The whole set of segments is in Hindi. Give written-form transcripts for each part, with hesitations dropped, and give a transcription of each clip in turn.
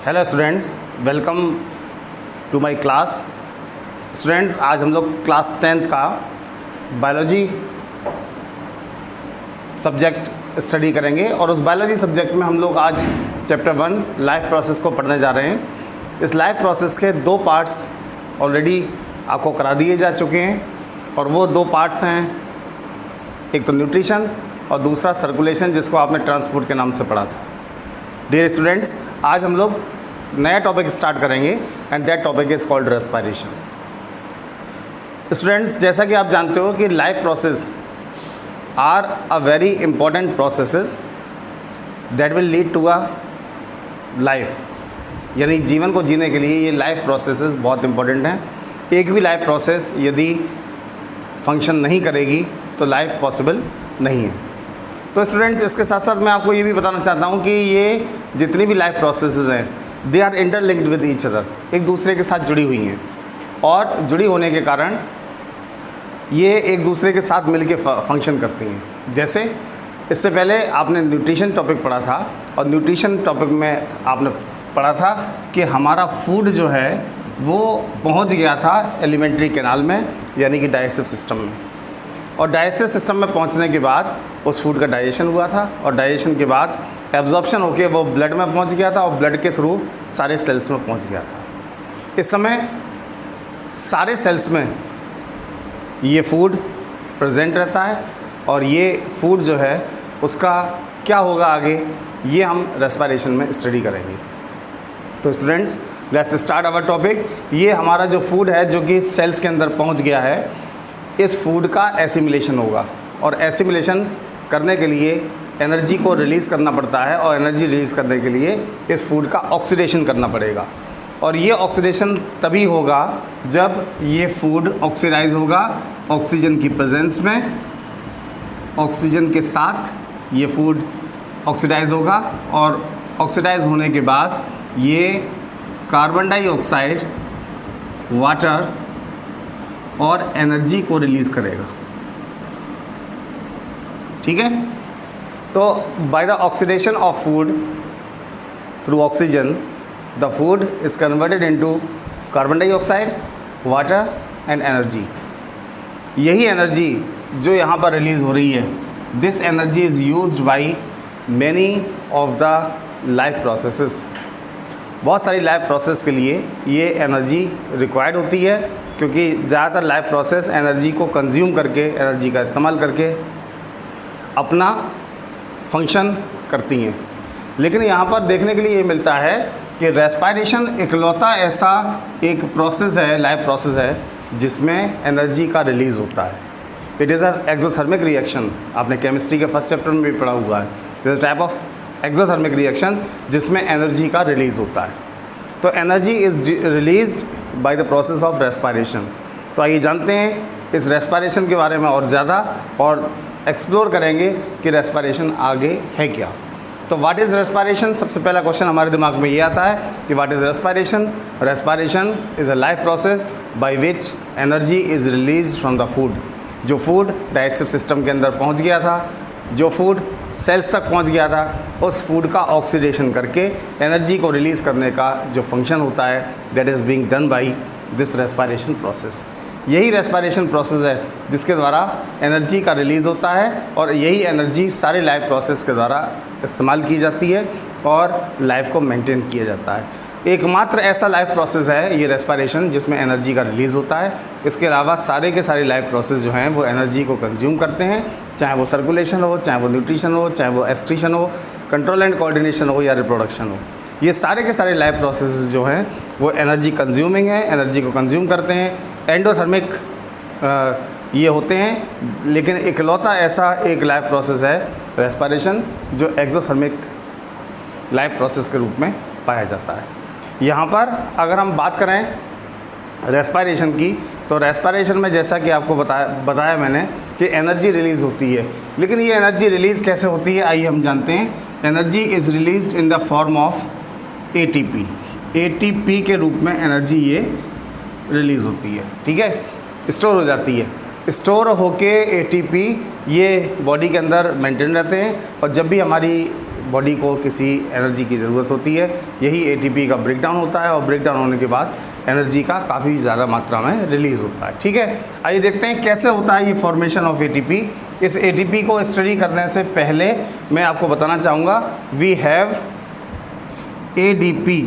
Hello students, welcome to my class. Students, आज हम लोग क्लास 10th का बायोलॉजी सब्जेक्ट स्टडी करेंगे और उस बायोलॉजी सब्जेक्ट में हम लोग आज चैप्टर 1 लाइफ प्रोसेस को पढ़ने जा रहे हैं। इस लाइफ प्रोसेस के 2 पार्ट्स ऑलरेडी आपको करा दिए जा चुके हैं और वो 2 पार्ट्स हैं, एक तो न्यूट्रिशन और दूसरा सर्कुलेशन, जिसको आपने ट्रांसपोर्ट के नाम से पढ़ा था। डियर स्टूडेंट्स, आज हम लोग नया टॉपिक स्टार्ट करेंगे and that topic is called respiration. Students, जैसा कि आप जानते हो कि life process are a very important processes that will lead to a life, यानी जीवन को जीने के लिए ये लाइफ प्रोसेसेस बहुत इंपॉर्टेंट हैं। एक भी लाइफ प्रोसेस यदि फंक्शन नहीं करेगी तो लाइफ पॉसिबल नहीं है। तो स्टूडेंट्स, इसके साथ साथ मैं आपको ये भी बताना चाहता हूँ कि ये जितनी भी लाइफ प्रोसेसेस हैं they are interlinked with each other, एक दूसरे के साथ जुड़ी हुई हैं और जुड़ी होने के कारण ये एक दूसरे के साथ मिलके फंक्शन करती हैं। जैसे इससे पहले आपने न्यूट्रिशन टॉपिक पढ़ा था और न्यूट्रिशन टॉपिक में आपने पढ़ा था कि हमारा फूड जो है वो पहुँच गया था एलिमेंट्री कैनाल में, यानी कि डाइजेस्टिव सिस्टम में, और डाइजेस्टिव सिस्टम में पहुंचने के बाद उस फूड का डाइजेशन हुआ था और डाइजेशन के बाद एब्जॉर्प्शन होके वो ब्लड में पहुंच गया था और ब्लड के थ्रू सारे सेल्स में पहुंच गया था। इस समय सारे सेल्स में ये फूड प्रेजेंट रहता है और ये फूड जो है उसका क्या होगा आगे, ये हम रेस्पिरेशन में स्टडी करेंगे। तो students, let's start our topic. ये हमारा जो फूड है जो कि सेल्स के अंदर पहुँच गया है, इस फूड का एसिमिलेशन होगा और एसिमिलेशन करने के लिए एनर्जी को रिलीज़ करना पड़ता है और एनर्जी रिलीज़ करने के लिए इस फूड का ऑक्सीडेशन करना पड़ेगा। और ये ऑक्सीडेशन तभी होगा जब ये फूड ऑक्सीडाइज होगा ऑक्सीजन की प्रेजेंस में। ऑक्सीजन के साथ ये फूड ऑक्सीडाइज होगा और ऑक्सीडाइज होने के बाद ये कार्बन डाइऑक्साइड, वाटर और एनर्जी को रिलीज़ करेगा। ठीक है, तो by the oxidation of food through oxygen the food is converted into carbon dioxide, water and energy. यही एनर्जी जो यहाँ पर रिलीज़ हो रही है, this energy is used by many of the life processes. बहुत सारी लाइफ प्रोसेस के लिए ये एनर्जी रिक्वायर्ड होती है, क्योंकि ज़्यादातर लाइफ प्रोसेस एनर्जी को कंज्यूम करके, एनर्जी का इस्तेमाल करके अपना फंक्शन करती हैं। लेकिन यहाँ पर देखने के लिए ये मिलता है कि रेस्पिरेशन इकलौता ऐसा एक प्रोसेस है, लाइफ प्रोसेस है, जिसमें एनर्जी का रिलीज़ होता है। It is a exothermic reaction. आपने केमिस्ट्री के फर्स्ट चैप्टर में भी पढ़ा हुआ है। It is type of exothermic reaction जिसमें एनर्जी का रिलीज़ होता है। तो energy is released by the process of respiration. तो आइए जानते हैं इस रेस्पिरेशन के बारे में और ज़्यादा और एक्सप्लोर करेंगे कि रेस्पिरेशन आगे है क्या। तो व्हाट इज़ रेस्पिरेशन? सबसे पहला क्वेश्चन हमारे दिमाग में ये आता है कि what is respiration? Respiration is a life process by which energy is release from the food. जो फूड डाइजेस्टिव सिस्टम के अंदर पहुँच गया था, जो फूड सेल्स तक पहुंच गया था, उस फूड का ऑक्सीडेशन करके एनर्जी को रिलीज़ करने का जो फंक्शन होता है, that is being done by this respiration process. यही रेस्पिरेशन प्रोसेस है जिसके द्वारा एनर्जी का रिलीज़ होता है और यही एनर्जी सारे लाइफ प्रोसेस के द्वारा इस्तेमाल की जाती है और लाइफ को मेंटेन किया जाता है। एकमात्र ऐसा लाइफ प्रोसेस है ये रेस्पिरेशन जिसमें एनर्जी का रिलीज़ होता है। इसके अलावा सारे के सारे लाइफ प्रोसेस जो हैं वो एनर्जी को कंज्यूम करते हैं, चाहे वो सर्कुलेशन हो, चाहे वो न्यूट्रिशन हो, चाहे वो एक्सक्रीशन हो, कंट्रोल एंड कोऑर्डिनेशन हो या रिप्रोडक्शन हो। ये सारे के सारे लाइफ प्रोसेस जो हैं वो एनर्जी कंज्यूमिंग है, एनर्जी को कंज्यूम करते हैं। एंडोथर्मिक ये होते हैं, लेकिन इकलौता ऐसा एक लाइफ प्रोसेस है रेस्पिरेशन जो एक्सोथर्मिक लाइफ प्रोसेस के रूप में पाया जाता है। यहाँ पर अगर हम बात करें रेस्पिरेशन की, तो रेस्पिरेशन में जैसा कि आपको बताया मैंने कि एनर्जी रिलीज़ होती है। लेकिन ये एनर्जी रिलीज़ कैसे होती है, आइए हम जानते हैं। Energy is released in the form of ATP. ATP के रूप में एनर्जी ये रिलीज़ होती है। ठीक है, स्टोर हो जाती है। स्टोर होके एटीपी ये बॉडी के अंदर मेंटेन रहते हैं और जब भी हमारी बॉडी को किसी एनर्जी की ज़रूरत होती है, यही एटीपी का ब्रेकडाउन होता है और ब्रेकडाउन होने के बाद एनर्जी का काफ़ी ज़्यादा मात्रा में रिलीज़ होता है। ठीक है, आइए देखते हैं कैसे होता है ये फॉर्मेशन ऑफ एटीपी। इस एटीपी को स्टडी करने से पहले मैं आपको बताना चाहूँगा, we have ADP,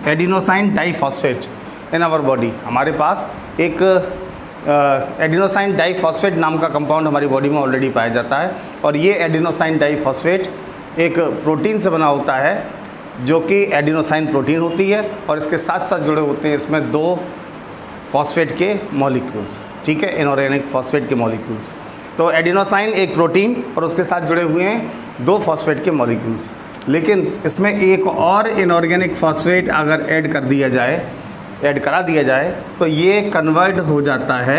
adenosine diphosphate in our body. हमारे पास एक एडिनोसाइन डाइफॉस्फेट नाम का कंपाउंड हमारी बॉडी में ऑलरेडी पाया जाता है और ये एडिनोसाइन डाइफॉस्फेट एक प्रोटीन से बना होता है जो कि एडिनोसाइन प्रोटीन होती है और इसके साथ साथ जुड़े होते हैं इसमें 2 फॉस्फेट के मॉलिक्यूल्स। ठीक है, इनऑर्गेनिक फॉस्फेट के मॉलिक्यूल्स। तो एडिनोसाइन एक प्रोटीन और उसके साथ जुड़े हुए हैं 2 फॉस्फेट के मॉलिक्यूल्स, लेकिन इसमें एक और इनऑर्गेनिक फॉस्फेट अगर ऐड करा दिया जाए तो ये कन्वर्ट हो जाता है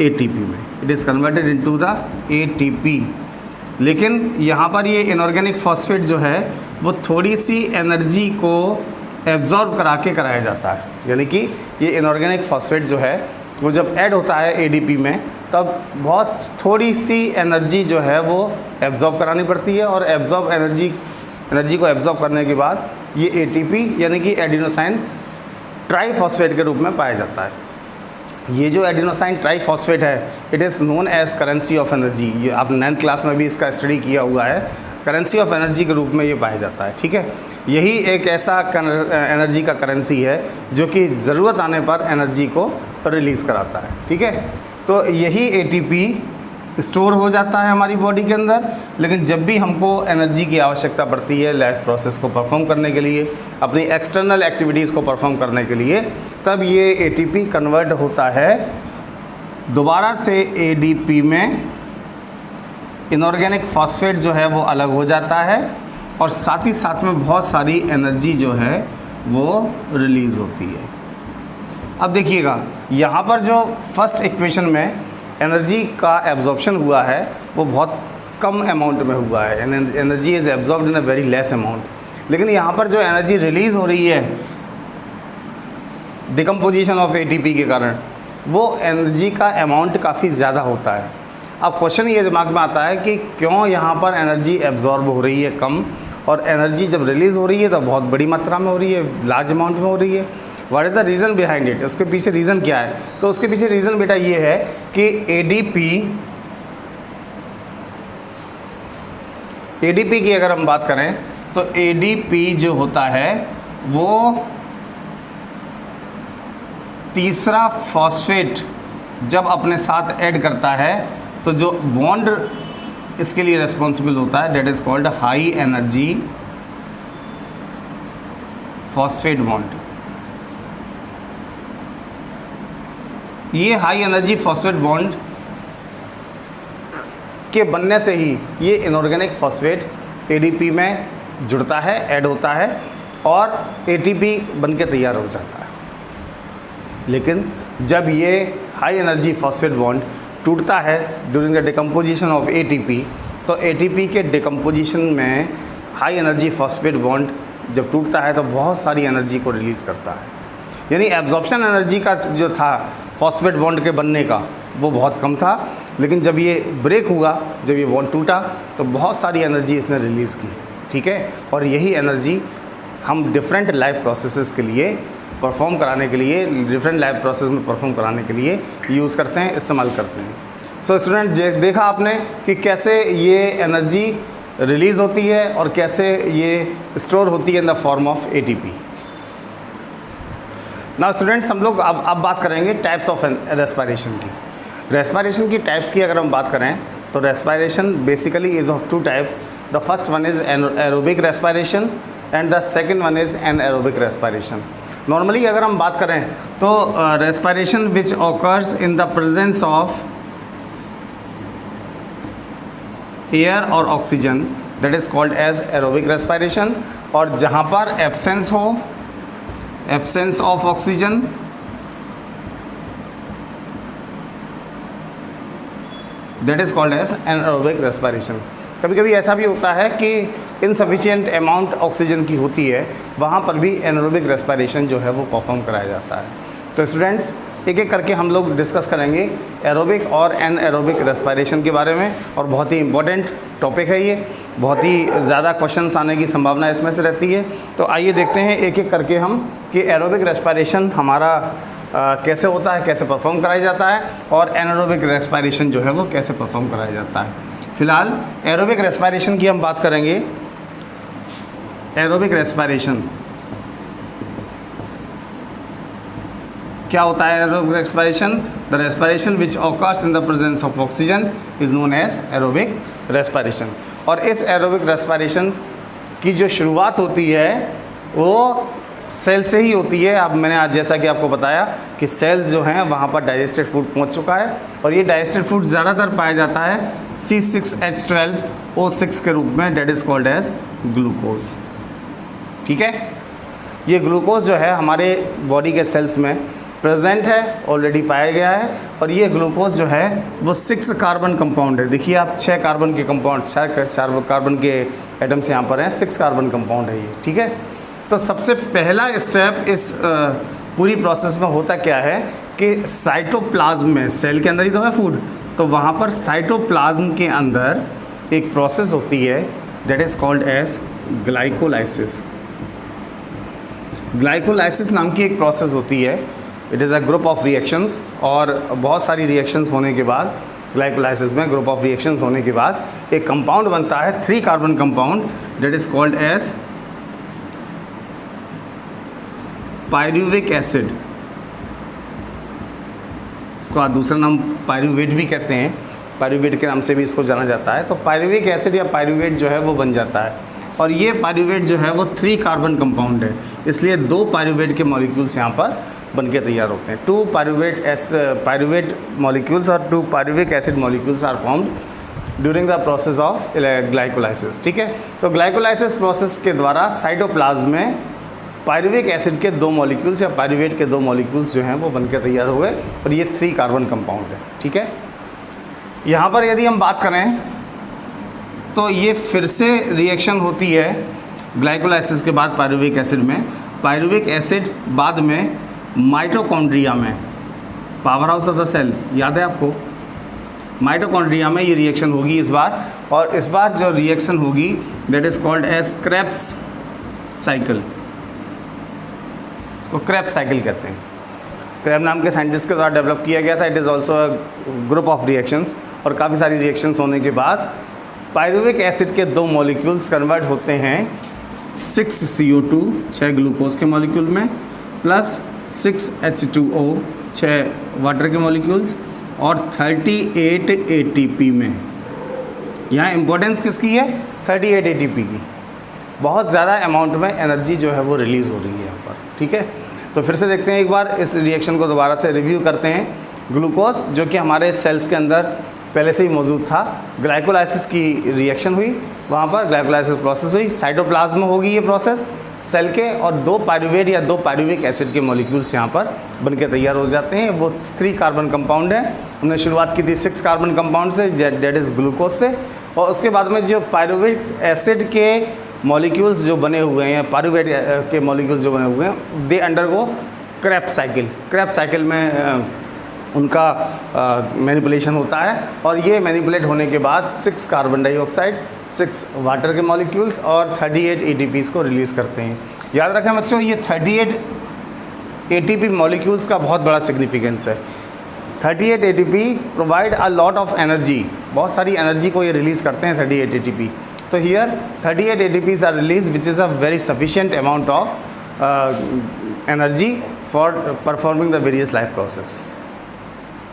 एटीपी में। It is converted into the ATP. लेकिन यहाँ पर ये इनऑर्गेनिक फॉस्फेट जो है वो थोड़ी सी एनर्जी को एब्जॉर्ब करा के कराया जाता है, यानी कि ये इनऑर्गेनिक फॉस्फेट जो है वो जब ऐड होता है एडीपी में तब बहुत थोड़ी सी एनर्जी जो है वो एब्जॉर्ब करानी पड़ती है और एनर्जी को एब्जॉर्ब करने के बाद ये एटीपी यानी कि एडिनोसाइन ट्राइफॉस्फेट के रूप में पाया जाता है। ये जो एडिनोसाइन ट्राइफॉस्फेट है, it is known as currency of energy. ये आप 9th क्लास में भी इसका स्टडी किया हुआ है। करेंसी ऑफ एनर्जी के रूप में ये पाया जाता है। ठीक है, यही एक ऐसा एनर्जी का करेंसी है जो कि ज़रूरत आने पर एनर्जी को रिलीज़ कराता है। ठीक है, तो यही एटीपी स्टोर हो जाता है हमारी बॉडी के अंदर, लेकिन जब भी हमको एनर्जी की आवश्यकता पड़ती है लाइफ प्रोसेस को परफॉर्म करने के लिए, अपनी एक्सटर्नल एक्टिविटीज़ को परफॉर्म करने के लिए, तब ये एटीपी कन्वर्ट होता है दोबारा से एडीपी में। इनऑर्गेनिक फॉस्फेट जो है वो अलग हो जाता है और साथ ही साथ में बहुत सारी एनर्जी जो है वो रिलीज़ होती है। अब देखिएगा, यहाँ पर जो फर्स्ट इक्वेशन में एनर्जी का एब्जॉर्प्शन हुआ है वो बहुत कम अमाउंट में हुआ है, energy is absorbed in a very less amount. लेकिन यहाँ पर जो एनर्जी रिलीज़ हो रही है डिकम्पोजिशन ऑफ एटीपी के कारण, वो एनर्जी का अमाउंट काफ़ी ज़्यादा होता है। अब क्वेश्चन ये दिमाग में आता है कि क्यों यहाँ पर एनर्जी एब्जॉर्ब हो रही है कम और एनर्जी जब रिलीज़ हो रही है तो बहुत बड़ी मात्रा में हो रही है, लार्ज अमाउंट में हो रही है। What is the reason behind it? उसके पीछे रीज़न क्या है? तो उसके पीछे रीज़न बेटा ये है कि एडीपी की अगर हम बात करें तो एडीपी जो होता है वो तीसरा फॉस्फेट जब अपने साथ ऐड करता है तो जो बॉन्ड इसके लिए रिस्पॉन्सिबल होता है, that is called high energy phosphate bond. ये हाई एनर्जी फॉस्फेट बॉन्ड के बनने से ही ये इनऑर्गेनिक फॉस्फेट एडीपी में जुड़ता है, ऐड होता है और एटीपी बन के तैयार हो जाता है। लेकिन जब ये हाई एनर्जी फॉस्फेट बॉन्ड टूटता है during the decomposition of ATP, तो एटीपी के डिकम्पोजिशन में हाई एनर्जी फॉस्फेट बॉन्ड जब टूटता है तो बहुत सारी एनर्जी को रिलीज़ करता है। यानी एब्जॉर्प्शन एनर्जी का जो था फॉस्फेट बॉन्ड के बनने का वो बहुत कम था, लेकिन जब ये ब्रेक हुआ, जब ये बॉन्ड टूटा तो बहुत सारी एनर्जी इसने रिलीज़ की। ठीक है, और यही एनर्जी हम डिफरेंट लाइफ प्रोसेसेस के लिए परफॉर्म कराने के लिए, डिफरेंट लाइफ प्रोसेस में परफॉर्म कराने के लिए यूज़ करते हैं, इस्तेमाल करते हैं। सो स्टूडेंट, देखा आपने कि कैसे ये एनर्जी रिलीज़ होती है और कैसे ये स्टोर होती है in the form of ATP. Now students, हम लोग अब बात करेंगे टाइप्स ऑफ रेस्पिरेशन की। रेस्पिरेशन की टाइप्स की अगर हम बात करें तो respiration basically is of 2 types. The first one is aerobic respiration and the second one is anaerobic respiration. Normally अगर हम बात करें तो respiration which occurs in the presence of air और oxygen, that is called as aerobic respiration. और जहाँ पर एब्सेंस हो, absence of oxygen, that is called as anaerobic respiration. कभी कभी ऐसा भी होता है कि इनसफिशिएंट अमाउंट ऑक्सीजन की होती है, वहाँ पर भी एनएरोबिक रेस्पिरेशन जो है वो परफॉर्म कराया जाता है। तो स्टूडेंट्स, एक एक करके हम लोग डिस्कस करेंगे एरोबिक और एनएरोबिक रेस्पिरेशन के बारे में, और बहुत ही इंपॉर्टेंट टॉपिक है ये, बहुत ही ज़्यादा क्वेश्चंस आने की संभावना इसमें से रहती है। तो आइए देखते हैं एक एक करके हम कि एरोबिक रेस्पिरेशन हमारा कैसे होता है, कैसे परफॉर्म कराया जाता है, और एनारोबिक रेस्पिरेशन जो है वो कैसे परफॉर्म कराया जाता है। फिलहाल एरोबिक रेस्पिरेशन की हम बात करेंगे। एरोबिक रेस्पिरेशन क्या होता है? Aerobic respiration, the respiration which occurs in the presence of oxygen is known as aerobic respiration. और इस एरोबिक रेस्पिरेशन की जो शुरुआत होती है वो सेल से ही होती है। अब मैंने आज जैसा कि आपको बताया कि सेल्स जो हैं वहाँ पर डाइजेस्टेड फूड पहुँच चुका है, और ये डाइजेस्टेड फूड ज़्यादातर पाया जाता है C6H12O6 के रूप में, that is called as glucose. ठीक है, ये ग्लूकोज जो है हमारे बॉडी के सेल्स में प्रेजेंट है, ऑलरेडी पाया गया है। और ये ग्लूकोज जो है वो 6 कार्बन कंपाउंड है। देखिए आप 6 कार्बन के कंपाउंड, 4 कार्बन के एटम्स यहाँ पर हैं, 6 कार्बन कंपाउंड है ये। ठीक है, तो सबसे पहला स्टेप इस पूरी प्रोसेस में होता क्या है कि साइटोप्लाज्म में, सेल के अंदर ही तो है फूड, तो वहाँ पर साइटोप्लाज्म के अंदर एक प्रोसेस होती है that is called as glycolysis. Glycolysis नाम की एक प्रोसेस होती है। It is a group of reactions, और बहुत सारी रिएक्शंस होने के बाद, ग्लाइकोलाइसिस में ग्रुप ऑफ रिएक्शंस होने के बाद एक कंपाउंड बनता है, 3 carbon compound, that is called as pyruvic acid. इसको दूसरा नाम पायरुवेट भी कहते हैं, पायरुवेट के नाम से भी इसको जाना जाता है। तो पायरुविक एसिड या पायरुवेट जो है वो बन जाता है, और ये पायरुवेट जो है वो 3 कार्बन कंपाउंड है, इसलिए 2 पायरुवेट के मॉलिक्यूल्स यहाँ पर बन के तैयार होते हैं। 2 पायरुवेट मॉलिक्यूल्स और 2 pyruvic acid molecules are formed during the process of glycolysis. ठीक है, तो ग्लाइकोलाइसिस प्रोसेस के द्वारा साइटोप्लाज्म में पायरुविक एसिड के 2 मॉलिक्यूल्स या पायरुवेट के 2 मॉलिक्यूल्स जो हैं वो बनकर तैयार हुए, और ये 3 कार्बन कंपाउंड है। ठीक है, यहाँ पर यदि हम बात करें तो ये फिर से रिएक्शन होती है ग्लाइकोलाइसिस के बाद पायरुविक एसिड में। पायरुविक एसिड बाद में माइटोकॉन्ड्रिया में, power house of the cell याद है आपको, माइटोकॉन्ड्रिया में ये रिएक्शन होगी इस बार, और इस बार जो रिएक्शन होगी that is called as Krebs cycle. इसको क्रेब्स साइकिल कहते हैं, क्रेब नाम के साइंटिस्ट के द्वारा डेवलप किया गया था। It is also a group of reactions, और काफ़ी सारी रिएक्शंस होने के बाद पायरुविक एसिड के 2 मॉलिक्यूल्स कन्वर्ट होते हैं 6CO2, 6 ग्लूकोज के मॉलिक्यूल में, प्लस 6H2O, 6 वाटर के मॉलिक्यूल्स, और 38 ATP में। यहाँ इम्पोर्टेंस किसकी है? 38 ATP की। बहुत ज़्यादा अमाउंट में एनर्जी जो है वो रिलीज़ हो रही है यहाँ पर। ठीक है, तो फिर से देखते हैं एक बार इस रिएक्शन को, दोबारा से रिव्यू करते हैं। ग्लूकोज जो कि हमारे सेल्स के अंदर पहले से ही मौजूद था, ग्लाइकोलाइसिस की रिएक्शन हुई, वहाँ पर ग्लाइकोलाइसिस प्रोसेस हुई, साइटोप्लाज्म में होगी ये प्रोसेस सेल के, और 2 पायरुवेट या 2 पायरुविक एसिड के मॉलिक्यूल्स यहाँ पर बनके तैयार हो जाते हैं। वो 3 कार्बन कंपाउंड है। हमने शुरुआत की थी 6 कार्बन कंपाउंड से, डेट इज़ ग्लूकोज से, और उसके बाद में जो पायरुविक एसिड के मॉलिक्यूल्स जो बने हुए हैं, पायरुवेट के मॉलिक्यूल्स जो बने हुए हैं, they undergo Krebs cycle. Krebs cycle में उनका मैनिपुलेशन होता है, और ये मैनिपुलेट होने के बाद 6 कार्बन डाइऑक्साइड, 6 वाटर के मॉलिक्यूल्स और 38 ATPs को रिलीज़ करते हैं। याद रखें बच्चों, ये 38 ATP मॉलिक्यूल्स का बहुत बड़ा सिग्निफिकेंस है। 38 ATP provide a lot of energy, बहुत सारी एनर्जी को ये रिलीज़ करते हैं 38 ATP। तो here 38 ATPs are release which is a very sufficient amount of energy for performing the various life process.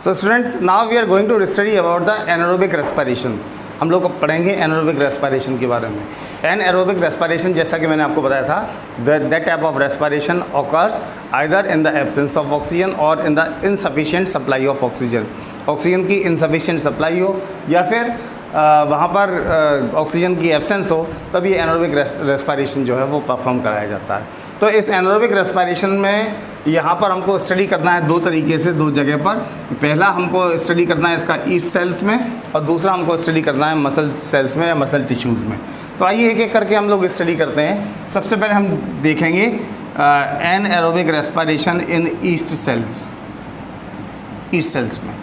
So students, now we are going to study about the anaerobic respiration. हम लोग पढ़ेंगे एनारोबिक रेस्पिरेशन के बारे में। एनारोबिक रेस्पिरेशन, जैसा कि मैंने आपको बताया था, that type of respiration occurs either in the absence of oxygen और in the insufficient supply of oxygen. Oxygen की इनसफिशिएंट सप्लाई हो या फिर वहाँ पर ऑक्सीजन की एब्सेंस हो, तब ये एनारोबिक रेस्पिरेशन जो है वो परफॉर्म कराया जाता है। तो इस एनारोबिक रेस्पिरेशन में यहाँ पर हमको स्टडी करना है 2 तरीके से, 2 जगह पर। पहला हमको स्टडी करना है इसका ईस्ट सेल्स में, और दूसरा हमको स्टडी करना है मसल सेल्स में या मसल टिश्यूज़ में। तो आइए एक एक करके हम लोग स्टडी करते हैं। सबसे पहले हम देखेंगे anaerobic respiration in yeast sales. East sales में।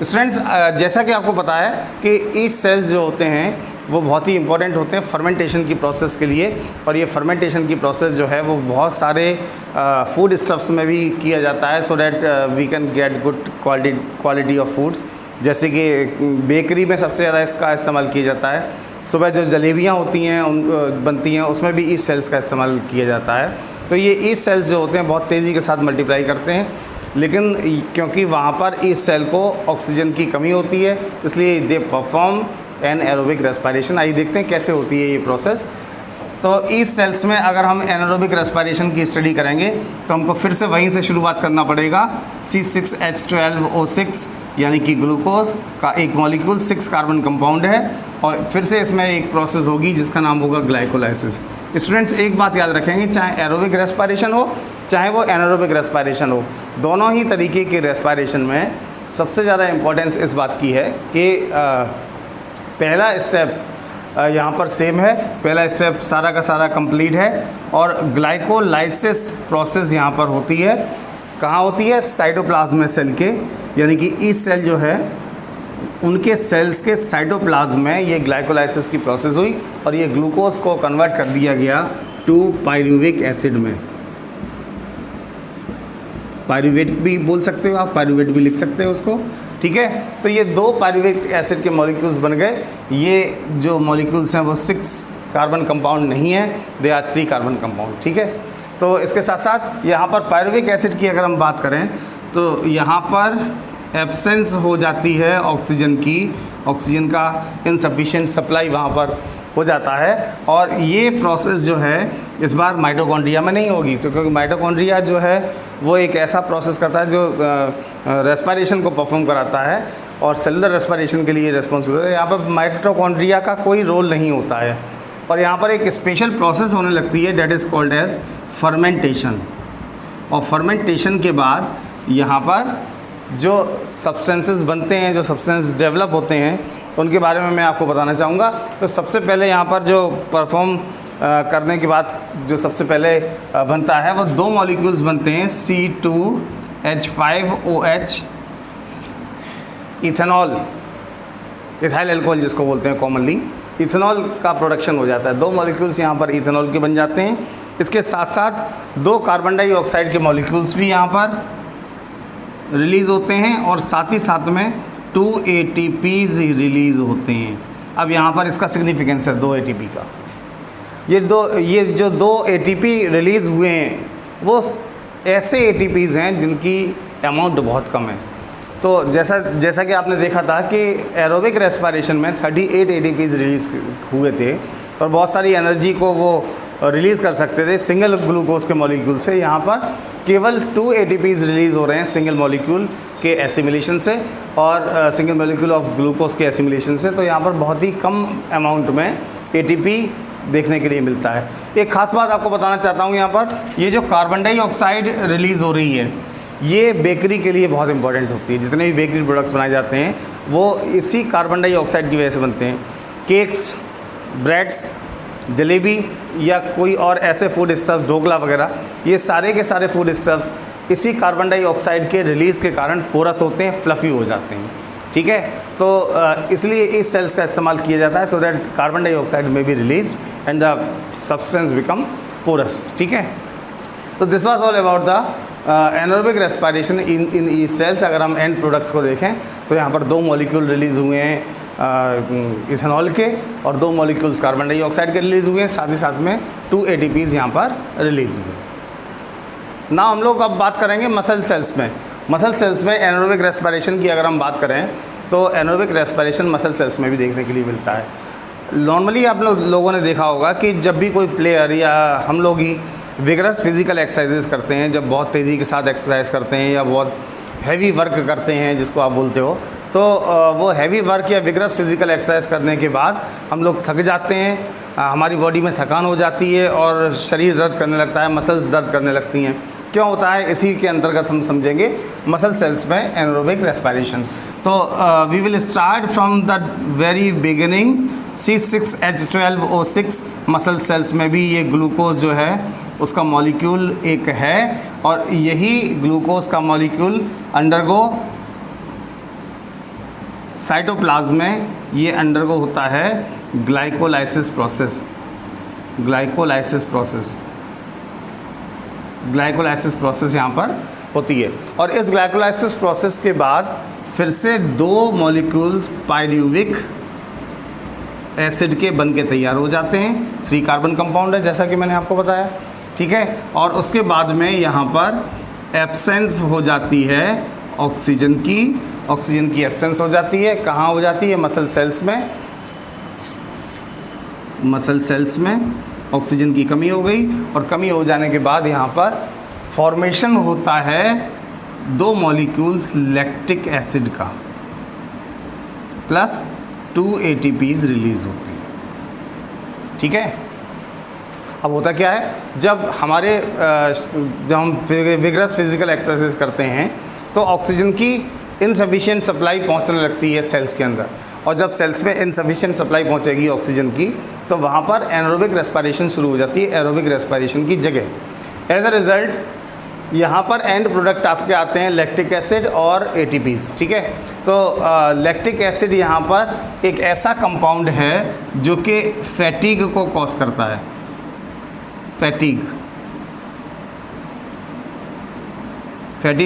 स्टूडेंट्स, जैसा कि आपको पता है कि ईस्ट सेल्स जो होते हैं वो बहुत ही इंपॉर्टेंट होते हैं फर्मेंटेशन की प्रोसेस के लिए, और ये फर्मेंटेशन की प्रोसेस जो है वो बहुत सारे फूड स्टफ्स में भी किया जाता है, so that we can get good quality of foods. जैसे कि बेकरी में सबसे ज़्यादा इसका इस्तेमाल किया जाता है। सुबह जो जलेबियाँ होती हैं उन बनती हैं, उसमें भी ईस्ट सेल्स का इस्तेमाल किया जाता है। तो ये ईस्ट सेल्स जो होते हैं बहुत तेज़ी के साथ मल्टीप्लाई करते हैं, लेकिन क्योंकि वहाँ पर ईस्ट सेल को ऑक्सीजन की कमी होती है, इसलिए they perform an aerobic respiration. आइए देखते हैं कैसे होती है ये प्रोसेस। तो ईस्ट सेल्स में अगर हम एनारोबिक रेस्पिरेशन की स्टडी करेंगे तो हमको फिर से वहीं से शुरुआत करना पड़ेगा। C6H12O6 यानी कि ग्लूकोज का एक मॉलिक्यूल 6 कार्बन कंपाउंड है, और फिर से इसमें एक प्रोसेस होगी जिसका नाम होगा ग्लाइकोलाइसिस। स्टूडेंट्स, एक बात याद रखेंगे, चाहे एरोबिक रेस्पिरेशन हो चाहे वो एनारोबिक रेस्पिरेशन हो, दोनों ही तरीके के रेस्पिरेशन में सबसे ज़्यादा इम्पोर्टेंस इस बात की है कि पहला स्टेप यहाँ पर सेम है, पहला स्टेप सारा का सारा कंप्लीट है, और ग्लाइकोलाइसिस प्रोसेस यहाँ पर होती है। कहाँ होती है? साइटोप्लाज्म सेल के, यानी कि ईस्ट सेल जो है उनके सेल्स के साइटोप्लाज्म में ये ग्लाइकोलाइसिस की प्रोसेस हुई, और ये ग्लूकोज को कन्वर्ट कर दिया गया टू पायरुविक एसिड में। पायरुवेट भी बोल सकते हो आप, पायरुवेट भी लिख सकते हो उसको, ठीक है। तो ये 2 पायरुविक एसिड के मॉलिक्यूल्स बन गए। ये जो मॉलिक्यूल्स हैं वो 6 कार्बन कंपाउंड नहीं है, दे आर 3 कार्बन कंपाउंड, ठीक है। तो इसके साथ साथ यहाँ पर पायरुविक एसिड की अगर हम बात करें तो यहाँ पर एब्सेंस हो जाती है ऑक्सीजन की, ऑक्सीजन का इनसफिशिएंट सप्लाई वहाँ पर हो जाता है, और ये प्रोसेस जो है इस बार माइटोकॉन्ड्रिया में नहीं होगी, तो क्योंकि माइटोकॉन्ड्रिया जो है वो एक ऐसा प्रोसेस करता है जो रेस्पिरेशन को परफॉर्म कराता है और सेलुलर रेस्पिरेशन के लिए रिस्पॉन्सिबल है। यहाँ पर माइटोकॉन्ड्रिया का कोई रोल नहीं होता है, और यहाँ पर एक स्पेशल प्रोसेस होने लगती है that is called as fermentation. और फर्मेंटेशन के बाद यहाँ पर जो सब्सटेंसेस बनते हैं, जो सब्सटेंस डेवलप होते हैं, उनके बारे में मैं आपको बताना चाहूँगा। तो सबसे पहले यहाँ पर जो परफॉर्म करने के बाद जो सबसे पहले बनता है वो 2 मॉलिक्यूल्स बनते हैं, C2H5OH, इथेनॉल, इथाइल अल्कोहल जिसको बोलते हैं कॉमनली, इथेनॉल का प्रोडक्शन हो जाता है। 2 मॉलिक्यूल्स यहाँ पर इथेनॉल के बन जाते हैं। इसके साथ साथ 2 कार्बन डाइऑक्साइड के मॉलिक्यूल्स भी यहाँ पर रिलीज़ होते हैं, और साथ ही साथ में 2 ATPs रिलीज़ होते हैं। अब यहाँ पर इसका सिग्निफिकेंस है 2 ATP का। ये जो 2 ATP रिलीज़ हुए हैं वो ऐसे ATPs हैं जिनकी अमाउंट बहुत कम है। तो जैसा कि आपने देखा था कि एरोबिक रेस्पिरेशन में 38 ATPs रिलीज़ हुए थे, और बहुत सारी एनर्जी को वो रिलीज़ कर सकते थे सिंगल ग्लूकोज के मॉलिक्यूल से। यहाँ पर केवल 2 ATPs रिलीज़ हो रहे हैं सिंगल मॉलिक्यूल के एसिमिलेशन से, और सिंगल मॉलिक्यूल ऑफ ग्लूकोज के एसिमिलेशन से। तो यहाँ पर बहुत ही कम अमाउंट में ATP देखने के लिए मिलता है। एक खास बात आपको बताना चाहता हूँ, यहाँ पर ये जो कार्बन डाइऑक्साइड रिलीज़ हो रही है ये बेकरी के लिए बहुत इंपॉर्टेंट होती है। जितने भी बेकरी प्रोडक्ट्स बनाए जाते हैं वो इसी कार्बन डाइऑक्साइड की वजह से बनते हैं। केक्स, ब्रेड्स, जलेबी या कोई और ऐसे फूड स्टफ्स, ढोकला वगैरह, ये सारे के सारे फूड स्टफ्स इसी कार्बन डाइऑक्साइड के रिलीज़ के कारण पोरस होते हैं, फ्लफ़ी हो जाते हैं, ठीक है। तो इसलिए इस सेल्स का इस्तेमाल किया जाता है so that carbon dioxide may be release and the substance become porous, ठीक है। तो this was all about the anaerobic respiration in yeast cells. अगर हम एंड प्रोडक्ट्स को देखें तो यहाँ पर 2 मॉलिक्यूल रिलीज़ हुए हैं इथेनॉल के, और 2 मॉलिक्यूल्स कार्बन डाइऑक्साइड के रिलीज़ हुए हैं, साथ ही साथ में 2 ATPs यहाँ पर रिलीज़ हुए। ना हम लोग अब बात करेंगे मसल सेल्स में। मसल सेल्स में एनारोबिक रेस्पिरेशन की अगर हम बात करें तो एनारोबिक रेस्पिरेशन मसल सेल्स में भी देखने के लिए मिलता है। नॉर्मली आप लोगों ने देखा होगा कि जब भी कोई प्लेयर या हम लोग ही विगरस फिजिकल एक्सरसाइजेस करते हैं, जब बहुत तेज़ी के साथ एक्सरसाइज करते हैं या बहुत हैवी वर्क करते हैं जिसको आप बोलते हो, तो वो हैवी वर्क या विगरस फिजिकल एक्सरसाइज करने के बाद हम लोग थक जाते हैं, हमारी बॉडी में थकान हो जाती है और शरीर दर्द करने लगता है, मसल्स दर्द करने लगती हैं। क्यों होता है, इसी के अंतर्गत हम समझेंगे मसल सेल्स में एनारोबिक रेस्पिरेशन। तो we will start from the very beginning. C6H12O6 muscle cells में भी ये ग्लूकोज जो है उसका मॉलिक्यूल एक है, और यही ग्लूकोज का मॉलिक्यूल अंडरगो साइटोप्लाज्म में ये अंडरगो होता है ग्लाइकोलाइसिस प्रोसेस। ग्लाइकोलाइसिस प्रोसेस यहाँ पर होती है। और इस ग्लाइकोलाइसिस प्रोसेस के बाद फिर से 2 मॉलिक्यूल्स पायरूविक एसिड के बन के तैयार हो जाते हैं। 3 कार्बन कंपाउंड है जैसा कि मैंने आपको बताया, ठीक है। और उसके बाद में यहाँ पर एब्सेंस हो जाती है ऑक्सीजन की एब्सेंस हो जाती है। कहाँ हो जाती है? मसल सेल्स में ऑक्सीजन की कमी हो गई, और कमी हो जाने के बाद यहाँ पर फॉर्मेशन होता है 2 मॉलिक्यूल्स लैक्टिक एसिड का, प्लस 2 ATPs रिलीज होती है, ठीक है। अब होता क्या है, जब हम विगरस फिजिकल एक्सरसाइज करते हैं तो ऑक्सीजन की इनसफिशिएंट सप्लाई पहुंचने लगती है सेल्स के अंदर, और जब सेल्स में इनसफिशिएंट सप्लाई पहुंचेगी ऑक्सीजन की तो वहाँ पर एनारोबिक रेस्पिरेशन शुरू हो जाती है एरोबिक रेस्पिरेशन की जगह। एज अ रिज़ल्ट यहाँ पर एंड प्रोडक्ट आपके आते हैं लैक्टिक एसिड और ATPs, ठीक है। तो लैक्टिक एसिड यहाँ पर एक ऐसा कंपाउंड है जो कि फैटीग को कॉज करता है। फैटीग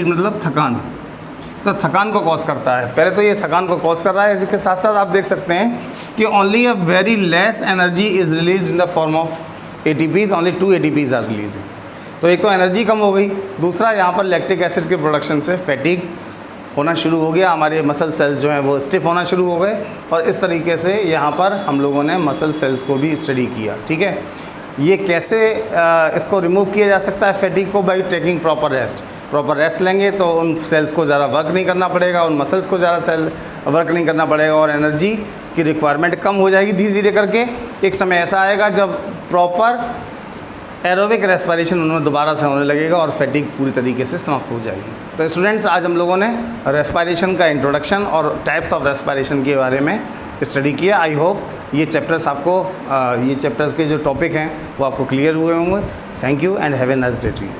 मतलब थकान, तो थकान को कॉज करता है। पहले तो ये थकान को कॉज कर रहा है, इसके साथ साथ आप देख सकते हैं कि only a very less energy is release in the form of ATPs, only 2 ATPs are release. तो एक तो एनर्जी कम हो गई, दूसरा यहाँ पर लैक्टिक एसिड के प्रोडक्शन से फैटीग होना शुरू हो गया, हमारे मसल सेल्स जो हैं वो स्टिफ होना शुरू हो गए, और इस तरीके से यहाँ पर हम लोगों ने मसल सेल्स को भी स्टडी किया, ठीक है। ये कैसे इसको रिमूव किया जा सकता है फैटीग को? बाई टेकिंग प्रॉपर रेस्ट लेंगे तो उन सेल्स को ज़्यादा वर्क नहीं करना पड़ेगा, उन मसल्स को ज़्यादा वर्क नहीं करना पड़ेगा, और एनर्जी की रिक्वायरमेंट कम हो जाएगी धीरे धीरे करके। एक समय ऐसा आएगा जब प्रॉपर एरोबिक रेस्पिरेशन उनमें दोबारा से होने लगेगा और फैटीग पूरी तरीके से समाप्त हो जाएगी। तो स्टूडेंट्स, आज हम लोगों ने रेस्पिरेशन का इंट्रोडक्शन और टाइप्स ऑफ रेस्पिरेशन के बारे में स्टडी किया। आई होप ये चैप्टर्स के जो टॉपिक हैं वो आपको क्लियर हुए होंगे। Thank you and have a nice day to you.